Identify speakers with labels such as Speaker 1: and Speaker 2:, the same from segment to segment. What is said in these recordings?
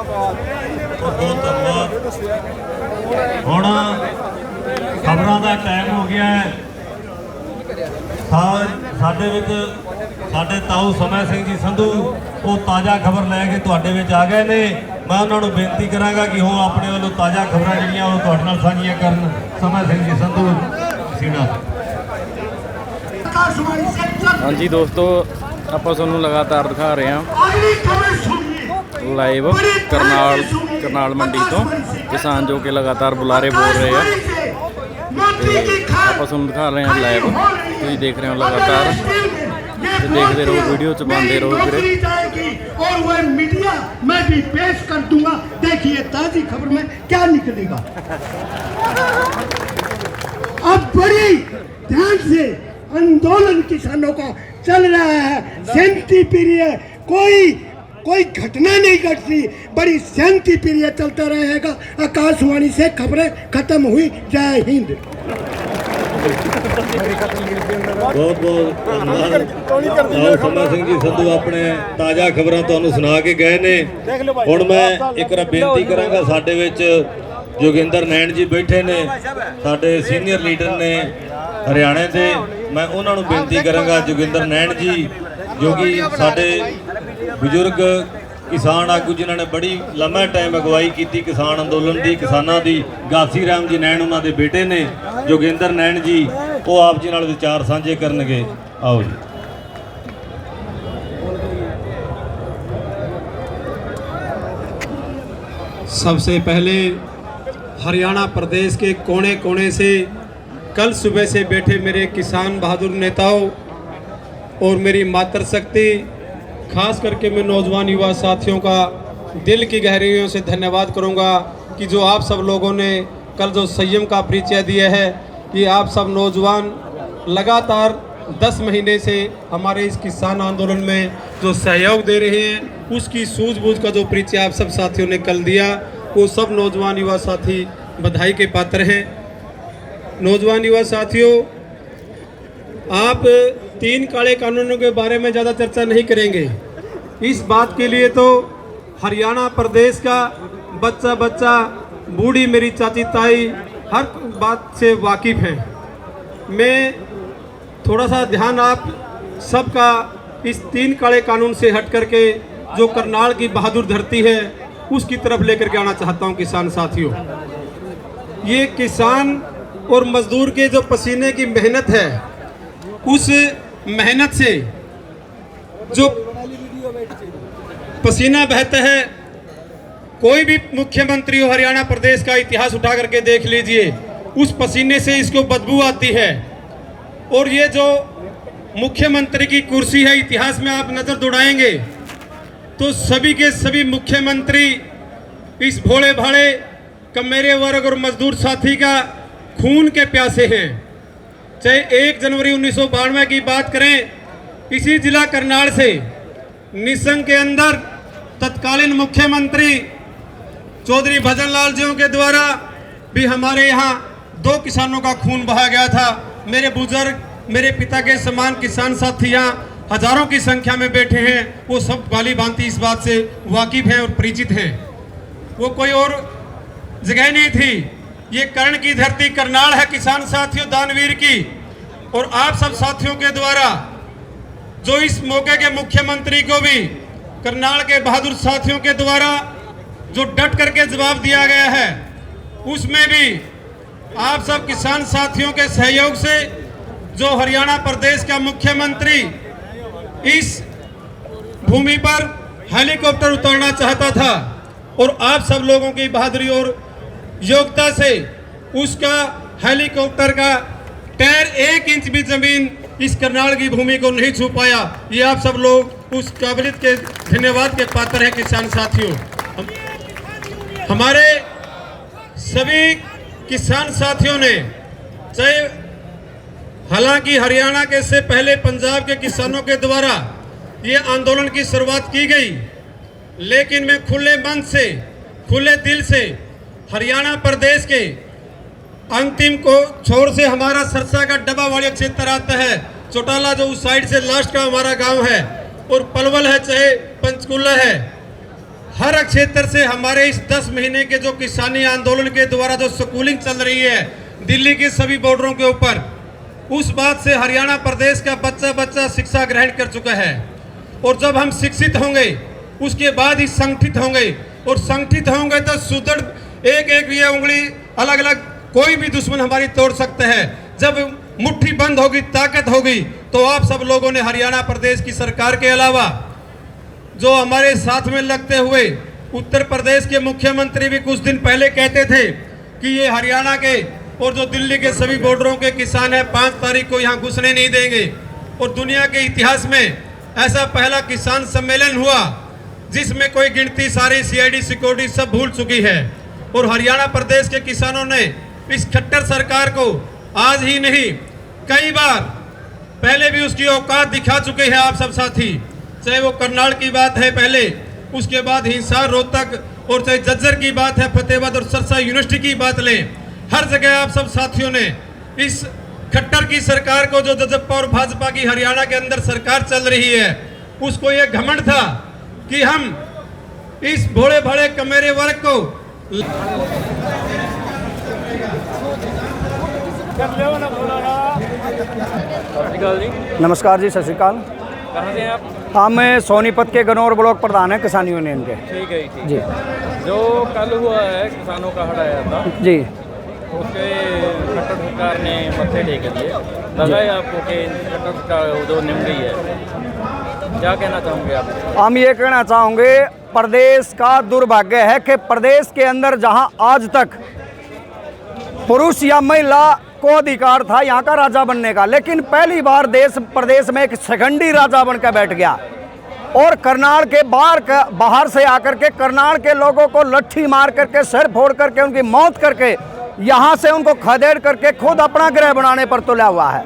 Speaker 1: बहुत धन्यवाद। हुण खबरों का टाइम हो गया है। साडे ताऊ समय सिंह जी संधू वो ताज़ा खबर लैके तुहाडे विच आ गए ने। मैं उन्होंने बेनती करांगा कि वो अपने वालों ताज़ा खबर जिहड़ियां वो तुहाडे नाल साझीआं करन। समय सिंह जी संधू सीना।
Speaker 2: हाँ जी दोस्तों, आप तुहानूं लगातार दिखा रहे हैं लाइव करनाल मंडी तो किसान जो कि लगातार बुलारे बोल रहे हैं। आप तुहानूं दिखा रहे हैं लाइव, तुसीं देख रहे हो लगातार। तो देखते रहो, वीडियो च पाते रहो
Speaker 3: और वह मीडिया मैं भी पेश कर दूंगा। देखिए ताज़ी खबर में क्या निकलेगा। अब बड़ी ध्यान से आंदोलन किसानों का चल रहा है। शांति प्रिय कोई घटना नहीं घटती, बड़ी शांति प्रिय चलता रहेगा। आकाशवाणी से खबरें खत्म हुई। जय हिंद।
Speaker 1: बहुत बहुत धन्यवाद। समय सिंह जी संधू अपने ताज़ा खबरां तुहानूं सुना के गए ने। हुण मैं एक बार बेनती करांगा, साडे विच जोगिंदर नैन जी बैठे ने, साडे सीनियर लीडर ने हरियाणे के। मैं उन्होंने बेनती करांगा जोगिंदर नैन जी जो कि साडे बजुर्ग किसान आगू जिन्होंने ने बड़ी लंबा टाइम अगवाई की किसान अंदोलन की, किसानों की। गासी राम जी नैन उन्होंने बेटे ने जोगिंदर नैन जी, वो आप जी नाल विचार साझे करनगे। आओ जी।
Speaker 4: सबसे पहले हरियाणा प्रदेश के कोने कोने से कल सुबह से बैठे मेरे किसान बहादुर नेताओं और मेरी मातृशक्ति, खास करके मैं नौजवान युवा साथियों का दिल की गहराइयों से धन्यवाद करूंगा कि जो आप सब लोगों ने कल जो संयम का परिचय दिया है। ये आप सब नौजवान लगातार 10 महीने से हमारे इस किसान आंदोलन में जो सहयोग दे रहे हैं, उसकी सूझबूझ का जो परिचय आप सब साथियों ने कल दिया, वो सब नौजवान युवा साथी बधाई के पात्र हैं। नौजवान युवा साथियों, आप 3 काले कानूनों के बारे में ज़्यादा चर्चा नहीं करेंगे। इस बात के लिए तो हरियाणा प्रदेश का बच्चा बच्चा, बूढ़ी मेरी चाची ताई हर बात से वाकिफ़ है। मैं थोड़ा सा ध्यान आप सबका इस 3 काले कानून से हट करके जो करनाल की बहादुर धरती है उसकी तरफ लेकर के आना चाहता हूं। किसान साथियों, ये किसान और मजदूर के जो पसीने की मेहनत है, उस मेहनत से जो पसीना बहता है, कोई भी मुख्यमंत्री हो हरियाणा प्रदेश का इतिहास उठा करके देख लीजिए, उस पसीने से इसको बदबू आती है। और ये जो मुख्यमंत्री की कुर्सी है, इतिहास में आप नजर दौड़ाएंगे तो सभी के सभी मुख्यमंत्री इस भोले भाले कमेरे वर्ग और मजदूर साथी का खून के प्यासे हैं। चाहे 1 जनवरी 1992 की बात करें, इसी जिला करनाल से निसंग के अंदर तत्कालीन मुख्यमंत्री चौधरी भजन लाल जी के द्वारा भी हमारे यहाँ 2 किसानों का खून बहा गया था। मेरे बुजुर्ग, मेरे पिता के समान किसान साथी यहाँ हजारों की संख्या में बैठे हैं, वो सब बाली भांति इस बात से वाकिफ हैं और परिचित हैं। वो कोई और जगह नहीं थी, ये कर्ण की धरती करनाल है किसान साथियों, दानवीर की। और आप सब साथियों के द्वारा जो इस मौके के मुख्यमंत्री को भी करनाल के बहादुर साथियों के द्वारा जो डट करके जवाब दिया गया है, उसमें भी आप सब किसान साथियों के सहयोग से जो हरियाणा प्रदेश का मुख्यमंत्री इस भूमि पर हेलीकॉप्टर उतारना चाहता था, और आप सब लोगों की बहादुरी और योग्यता से उसका हेलीकॉप्टर का टायर 1 इंच भी जमीन इस करनाल की भूमि को नहीं छू पाया। ये आप सब लोग उस काबिलियत के धन्यवाद के पात्र हैं। किसान साथियों, हमारे सभी किसान साथियों ने, चाहे हालांकि हरियाणा के से पहले पंजाब के किसानों के द्वारा ये आंदोलन की शुरुआत की गई, लेकिन मैं खुले मन से, खुले दिल से हरियाणा प्रदेश के अंतिम को छोर से हमारा सरसा का डब्बा वाली क्षेत्र आता है, चौटाला जो उस साइड से लास्ट का हमारा गांव है, और पलवल है, चाहे पंचकुला है, हर क्षेत्र से हमारे इस 10 महीने के जो किसानी आंदोलन के द्वारा जो स्कूलिंग चल रही है दिल्ली के सभी बॉर्डरों के ऊपर, उस बात से हरियाणा प्रदेश का बच्चा बच्चा शिक्षा ग्रहण कर चुका है। और जब हम शिक्षित होंगे उसके बाद ही संगठित होंगे, और संगठित होंगे तो सुदृढ़ एक एक ये उंगली अलग अलग कोई भी दुश्मन हमारी तोड़ सकता है। जब मुट्ठी बंद होगी, ताकत होगी, तो आप सब लोगों ने हरियाणा प्रदेश की सरकार के अलावा जो हमारे साथ में लगते हुए उत्तर प्रदेश के मुख्यमंत्री भी कुछ दिन पहले कहते थे कि ये हरियाणा के और जो दिल्ली के सभी बॉर्डरों के किसान हैं 5 तारीख को यहाँ घुसने नहीं देंगे। और दुनिया के इतिहास में ऐसा पहला किसान सम्मेलन हुआ जिसमें कोई गिनती सारी CID सिक्योरिटी सब भूल चुकी है। और हरियाणा प्रदेश के किसानों ने इस खट्टर सरकार को आज ही नहीं कई बार पहले भी उसकी औकात दिखा चुके हैं आप सब साथी। चाहे वो करनाल की बात है पहले, उसके बाद हिसार, रोहतक, और चाहे झज्जर की बात है, फतेहाबाद और सरसा यूनिवर्सिटी की बात लें, हर जगह आप सब साथियों ने इस खट्टर की सरकार को, जो जजप्पा और भाजपा की हरियाणा के अंदर सरकार चल रही है, उसको ये घमंड था कि हम इस भोले भाले कमेरे वर्ग को
Speaker 5: नमस्कार जी, सत श्रीकाल।
Speaker 2: कहाँ से हैं आप?
Speaker 5: हम सोनीपत के गनौर ब्लॉक प्रधान हैं किसान यूनियन के।
Speaker 2: ठीक है ठीक
Speaker 5: जी।
Speaker 2: जो कल हुआ है किसानों का हटाया था,
Speaker 5: जी,
Speaker 2: उसके खट्टर सरकार ने मत्थे टेक दिए, लगा है आपको कि खट्टर का जो निम गई है, क्या कहना चाहोगे आप?
Speaker 5: हम ये कहना चाहोगे, प्रदेश का दुर्भाग्य है कि प्रदेश के अंदर जहां आज तक पुरुष या महिला को अधिकार था यहाँ का राजा बनने का, लेकिन पहली बार प्रदेश में एक शिखंडी राजा बनकर बैठ गया और करनाल के बाहर से आकर के करनाल के लोगों को लट्ठी मार करके, सिर फोड़ करके, उनकी मौत करके, यहाँ से उनको खदेड़ करके खुद अपना गृह बनाने पर तुला हुआ है।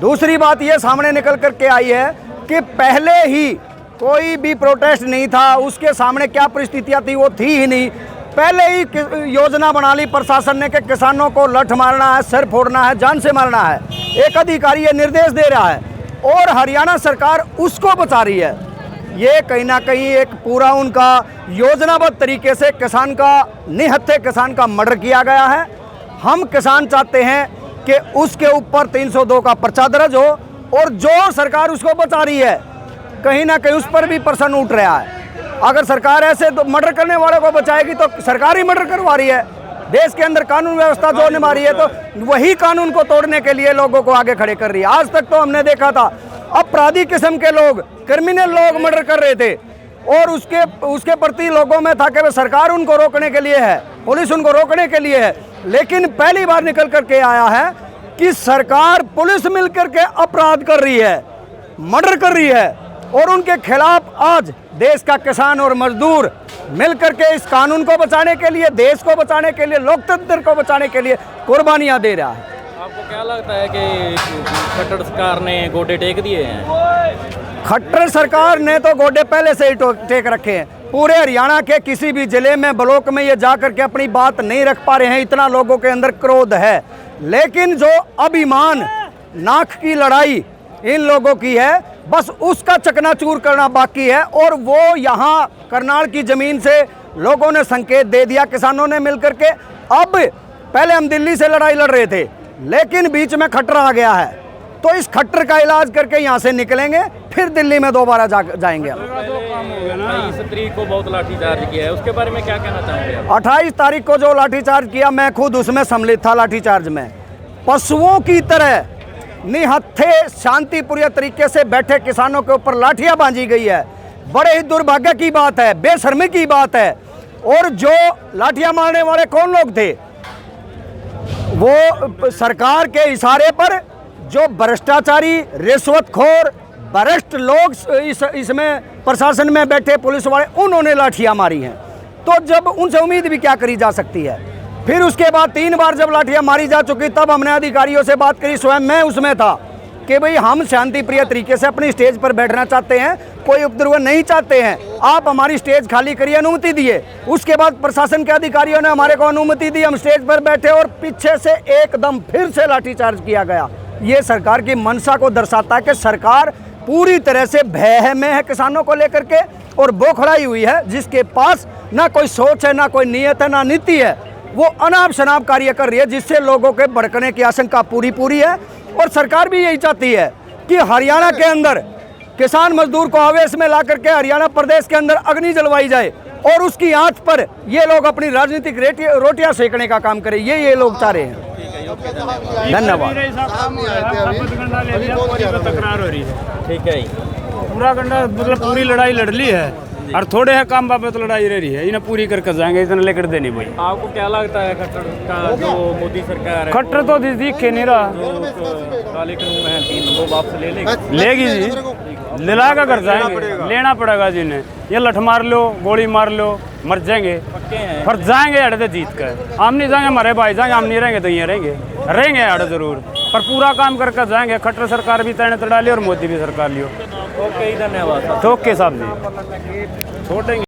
Speaker 5: दूसरी बात ये सामने निकल करके आई है कि पहले ही कोई भी प्रोटेस्ट नहीं था, उसके सामने क्या परिस्थितियाँ थी वो थी ही नहीं। पहले ही योजना बना ली प्रशासन ने कि किसानों को लठ मारना है, सिर फोड़ना है, जान से मारना है। एक अधिकारी ये निर्देश दे रहा है और हरियाणा सरकार उसको बचा रही है। ये कहीं ना कहीं एक पूरा उनका योजनाबद्ध तरीके से किसान का, निहत्थे किसान का मर्डर किया गया है। हम किसान चाहते हैं कि उसके ऊपर 302 का पर्चा दर्ज हो और जो सरकार उसको बचा रही है कहीं ना कहीं उस पर भी प्रश्न उठ रहा है। अगर सरकार ऐसे तो मर्डर करने वालों को बचाएगी तो सरकार ही मर्डर करवा रही है। देश के अंदर कानून व्यवस्था जो निभा रही है तो वही कानून को तोड़ने के लिए लोगों को आगे खड़े कर रही है। आज तक तो हमने देखा था अपराधी किस्म के लोग, क्रिमिनल लोग मर्डर कर रहे थे और उसके प्रति लोगों में था कि सरकार उनको रोकने के लिए है, पुलिस उनको रोकने के लिए है। लेकिन पहली बार निकल करके आया है कि सरकार, पुलिस मिलकर के अपराध कर रही है, मर्डर कर रही है और उनके खिलाफ आज देश का किसान और मजदूर मिलकर के इस कानून को बचाने के लिए, देश को बचाने के लिए, लोकतंत्र को बचाने के लिए कुर्बानियां दे रहा है।
Speaker 2: आपको क्या लगता है कि खट्टर सरकार ने गोडे टेक दिए हैं?
Speaker 5: खट्टर सरकार ने तो गोडे पहले से ही टेक रखे हैं। पूरे हरियाणा के किसी भी जिले में, ब्लॉक में ये जा करके अपनी बात नहीं रख पा रहे हैं, इतना लोगों के अंदर क्रोध है। लेकिन जो अभिमान, नाक की लड़ाई इन लोगों की है, बस उसका चकनाचूर करना बाकी है। और वो यहाँ करनाल की ज़मीन से लोगों ने संकेत दे दिया, किसानों ने मिलकर के। अब पहले हम दिल्ली से लड़ाई लड़ रहे थे, लेकिन बीच में खट्टर आ गया है, तो इस खट्टर का इलाज करके यहाँ से निकलेंगे, फिर दिल्ली में दोबारा जाएंगे।
Speaker 2: 28 तारीख को बहुत लाठीचार्ज किया है, उसके बारे में क्या कहना चाहेंगे?
Speaker 5: 28 तारीख को जो लाठीचार्ज किया, मैं खुद उसमें सम्मिलित था। लाठीचार्ज में पशुओं की तरह निहत्थे शांतिपूर्ण तरीके से बैठे किसानों के ऊपर लाठियां बांधी गई है। बड़े ही दुर्भाग्य की बात है, बेशर्मी की बात है। और जो लाठियां मारने वाले कौन लोग थे? वो सरकार के इशारे पर जो भ्रष्टाचारी, रिश्वतखोर, भ्रष्ट लोग इसमें प्रशासन में बैठे पुलिस वाले, उन्होंने लाठियां मारी हैं। तो जब उनसे उम्मीद भी क्या करी जा सकती है? फिर उसके बाद 3 बार जब लाठियां मारी जा चुकी, तब हमने अधिकारियों से बात करी, स्वयं मैं उसमें था, कि भाई हम शांति प्रिय तरीके से अपनी स्टेज पर बैठना चाहते हैं, कोई उपद्रव नहीं चाहते हैं, आप हमारी स्टेज खाली करिए, अनुमति दिए। उसके बाद प्रशासन के अधिकारियों ने हमारे को अनुमति दी, हम स्टेज पर बैठे और पीछे से एकदम फिर से लाठीचार्ज किया गया। ये सरकार की मंशा को दर्शाता है कि सरकार पूरी तरह से भय में है किसानों को लेकर के, और बौखलाई हुई है, जिसके पास ना कोई सोच है, ना कोई नियत है, ना नीति है। वो अनाप शनाप कार्य कर रही है, जिससे लोगों के भड़कने की आशंका पूरी है। और सरकार भी यही चाहती है कि हरियाणा के अंदर किसान मजदूर को आवेश में ला करके हरियाणा प्रदेश के अंदर अग्नि जलवाई जाए, और उसकी आंच पर ये लोग अपनी राजनीतिक रोटियां सेकने का काम करें। ये लोग चाह रहे हैं। धन्यवाद।
Speaker 6: तकरार हो रही है,
Speaker 2: ठीक है।
Speaker 6: पूरा गंडा मतलब पूरी लड़ाई लड़ ली है, और थोड़े है काम बाबत लड़ाई रह रही है, इन्हें पूरी करके जाएंगे, इतना लेकर देनी भाई।
Speaker 2: आपको क्या लगता है खट्टर का जो मोदी सरकार है,
Speaker 6: खट्टर तो दिखे नहीं रहा,
Speaker 2: काले कानून है 3 वो वापस ले लेगी?
Speaker 6: लेगी जी, लिला कर जाएंगे, लेना पड़ेगा जी ने। ये लठ मार लो, गोली मार लो, मर जाएंगे,
Speaker 2: पक्के हैं।
Speaker 6: पर जाएंगे अड़े जीत कर। हम नहीं जाएंगे, हमारे भाई जाएंगे, हम नहीं रहेंगे तो ये रहेंगे अड़े जरूर, पर पूरा काम करके जाएंगे। खट्टर सरकार भी तैने तड़ा ली और मोदी भी सरकार लियो।
Speaker 2: ओके, धन्यवाद।
Speaker 6: ओके साहब जी, छोड़ेंगे।